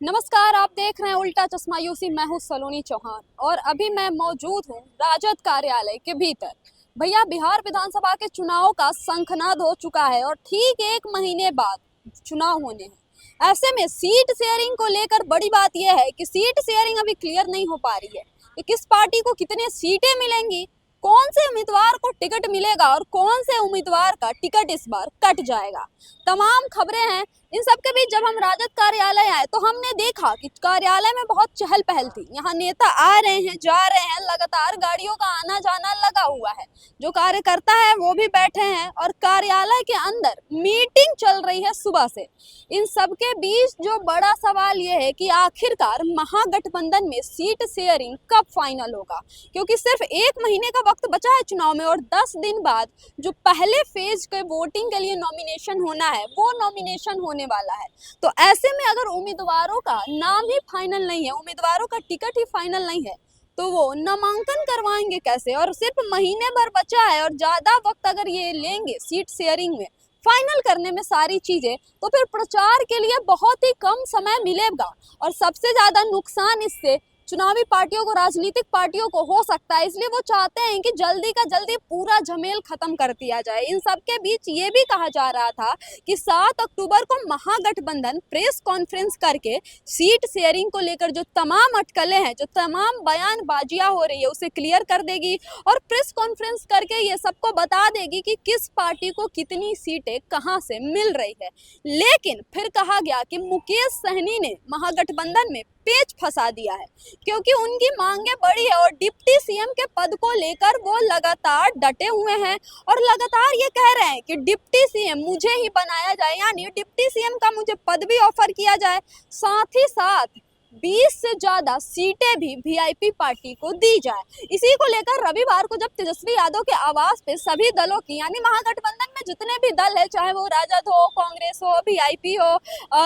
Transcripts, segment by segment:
नमस्कार, आप देख रहे हैं उल्टा चश्मा यूसी। मैं हूं सलोनी चौहान और अभी मैं मौजूद हूं राजद कार्यालय के भीतर। भैया, बिहार विधानसभा के चुनाव का शंखनाद हो चुका है और ठीक 1 महीने बाद चुनाव होने हैं। ऐसे में सीट शेयरिंग को लेकर बड़ी बात यह है कि सीट शेयरिंग अभी क्लियर नहीं हो पा रही है कि किस पार्टी को कितने सीटें मिलेंगी, कौन से उम्मीदवार को टिकट मिलेगा और कौन से उम्मीदवार का टिकट इस बार कट जाएगा। तमाम खबरें हैं। इन सब के बीच जब हम राजद कार्यालय आए तो हमने देखा कि कार्यालय में बहुत चहल पहल थी। यहाँ नेता आ रहे हैं, जा रहे हैं, लगातार गाड़ियों का आना जाना लगा हुआ है। जो कार्यकर्ता है वो भी बैठे हैं और कार्यालय के अंदर मीटिंग चल रही है सुबह से। इन सब के बीच जो बड़ा सवाल ये है कि आखिरकार महागठबंधन में सीट शेयरिंग कब फाइनल होगा, क्योंकि सिर्फ 1 महीने का वक्त बचा है चुनाव में और 10 दिन बाद जो पहले फेज के वोटिंग के लिए नॉमिनेशन होना है वो नॉमिनेशन होने वाला है। तो ऐसे में अगर उम्मीदवारों का नाम ही फाइनल नहीं है, उम्मीदवारों का टिकट ही फाइनल नहीं है, तो वो नामांकन करवाएंगे कैसे। और सिर्फ महीने भर बचा है और ज्यादा वक्त अगर ये लेंगे सीट शेयरिंग में फाइनल करने में सारी चीजें, तो फिर प्रचार के लिए बहुत ही कम समय मिलेगा और सबसे ज्यादा नुकसान इससे चुनावी पार्टियों को, राजनीतिक पार्टियों को हो सकता है। इसलिए वो चाहते हैं कि जल्दी का जल्दी पूरा झमेल खत्म कर दिया जाए। इन सब के बीच ये भी कहा जा रहा था कि 7 अक्टूबर को महागठबंधन प्रेस कॉन्फ्रेंस करके सीट शेयरिंग को लेकर जो तमाम अटकलें हैं, जो तमाम बयानबाजियां हो रही है, उसे क्लियर कर देगी और प्रेस कॉन्फ्रेंस करके ये सबको बता देगी कि किस पार्टी को कितनी सीटें कहां से मिल रही है। लेकिन फिर कहा गया कि मुकेश सहनी ने महागठबंधन में पेच फंसा दिया है, क्योंकि उनकी मांगे बड़ी है और डिप्टी सीएम के पद को लेकर वो लगातार डटे हुए हैं और लगातार ये कह रहे हैं कि डिप्टी सीएम मुझे ही बनाया जाए, यानी डिप्टी सीएम का मुझे पद भी ऑफर किया जाए, साथ ही साथ 20 से ज्यादा सीटें भी वीआईपी पार्टी को दी जाए। इसी को लेकर रविवार को जब तेजस्वी यादव के आवास पे सभी दलों की, यानी महागठबंधन में जितने भी दल है, चाहे वो राजद हो, कांग्रेस हो, वीआईपी हो,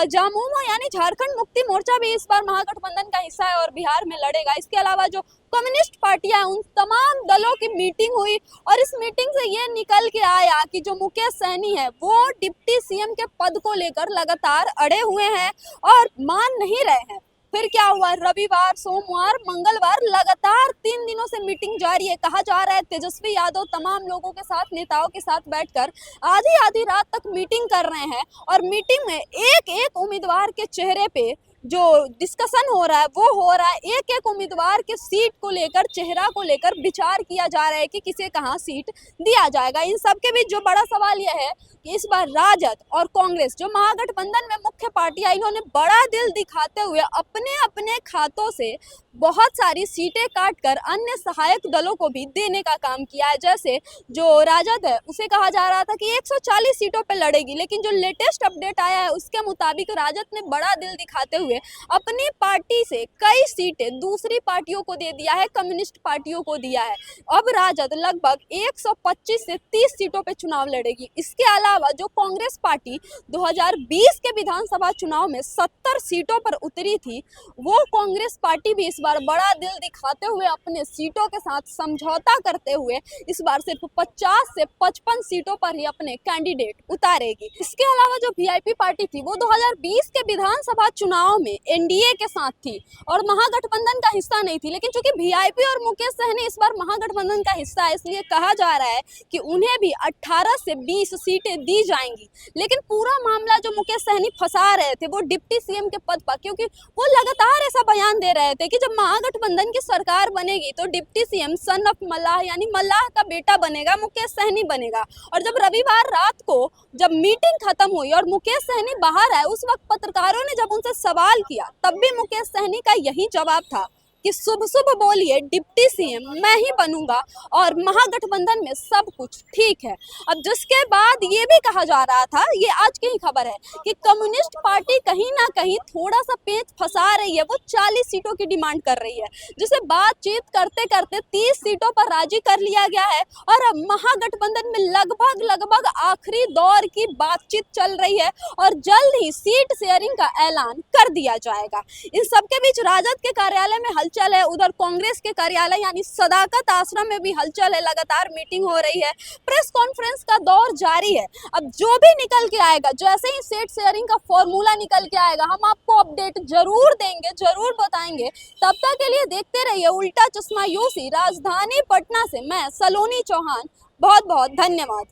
जामुम हो, यानी झारखंड मुक्ति मोर्चा भी इस बार महागठबंधन का हिस्सा है और बिहार में लड़ेगा। इसके अलावा जो कम्युनिस्ट पार्टियां, उन तमाम दलों की मीटिंग हुई और इस मीटिंग से ये निकल के आया कि जो मुकेश सहनी है वो डिप्टी सीएम के पद को लेकर लगातार अड़े हुए हैं और मान नहीं रहे हैं। फिर क्या हुआ, रविवार, सोमवार, मंगलवार लगातार 3 दिनों से मीटिंग जारी है। कहा जा रहा है तेजस्वी यादव तमाम लोगों के साथ, नेताओं के साथ बैठकर आधी आधी रात तक मीटिंग कर रहे हैं और मीटिंग में एक एक उम्मीदवार के चेहरे पे जो डिस्कशन हो रहा है वो हो रहा है। एक एक उम्मीदवार के सीट को लेकर, चेहरा को लेकर विचार किया जा रहा है कि किसे कहाँ सीट दिया जाएगा। इन सब के बीच जो बड़ा सवाल यह है कि इस बार राजद और कांग्रेस, जो महागठबंधन में मुख्य पार्टियां, इन्होंने बड़ा दिल दिखाते हुए अपने अपने खातों से बहुत सारी सीटें काटकर अन्य सहायक दलों को भी देने का काम किया है। जैसे जो राजद है उसे कहा जा रहा था कि 140 सीटों पर लड़ेगी, लेकिन जो लेटेस्ट अपडेट आया है उसके मुताबिक राजद ने बड़ा दिल दिखाते हुए अपनी पार्टी से कई सीटें दूसरी पार्टियों को दे दिया है, कम्युनिस्ट पार्टियों को दिया है। अब राजद लगभग 125 से 30 सीटों पे चुनाव लड़ेगी। इसके अलावा जो कांग्रेस पार्टी 2020 के विधानसभा चुनाव में 70 सीटों पर उतरी थी, वो कांग्रेस पार्टी भी इस बार बड़ा दिल दिखाते हुए अपने सीटों के साथ समझौता करते हुए इस बार सिर्फ 50 से 55 सीटों पर ही अपने कैंडिडेट उतारेगी। इसके अलावा जो वीआईपी पार्टी थी वो 2020 के विधानसभा चुनाव में एनडीए के साथ थी और महागठबंधन का हिस्सा नहीं थी, लेकिन चूंकि वीआईपी और मुकेश सहनी इस बार महागठबंधन का हिस्सा है, इसलिए कहा जा रहा है कि उन्हें भी 18 से 20 सीटें दी जाएंगी। लेकिन पूरा मामला जो मुकेश सहनी फंसा रहे थे वो डिप्टी सीएम के पद पर, क्योंकि वो लगातार ऐसा बयान दे रहे थे कि जब महागठबंधन की सरकार बनेगी तो डिप्टी सीएम सन ऑफ मल्लाह, यानी मल्लाह का बेटा बनेगा, मुकेश सहनी बनेगा। और जब रविवार रात को जब मीटिंग खत्म हुई और मुकेश सहनी बाहर आए, उस वक्त पत्रकारों ने जब उनसे सवाल किया तब भी मुकेश सहनी का यही जवाब था कि शुभ शुभ बोलिए, डिप्टी सीएम मैं ही बनूंगा और महागठबंधन में सब कुछ ठीक है। अब जिसके बाद ये भी कहा जा रहा था, ये आज की ही खबर है, कि कम्युनिस्ट पार्टी कहीं ना कहीं थोड़ा सा पेच फंसा रही है। वो 40 सीटों की डिमांड कर रही है, जिसे बातचीत करते करते 30 सीटों पर राजी कर लिया गया है और अब महागठबंधन में लगभग आखिरी दौर की बातचीत चल रही है और जल्द ही सीट शेयरिंग का ऐलान कर दिया जाएगा। इन सबके बीच राजद के कार्यालय में हलचल हलचल है, उधर कांग्रेस के कार्यालय यानी सदाकत आश्रम में भी हलचल है, लगातार मीटिंग हो रही है, प्रेस कॉन्फ्रेंस का दौर जारी है। अब जो भी निकल के आएगा, जैसे ही सीट शेयरिंग का फॉर्मूला निकल के आएगा, हम आपको अपडेट जरूर देंगे, जरूर बताएंगे। तब तक के लिए देखते रहिए उल्टा चश्मा यूसी। राजधानी पटना से मैं सलोनी चौहान, बहुत बहुत धन्यवाद।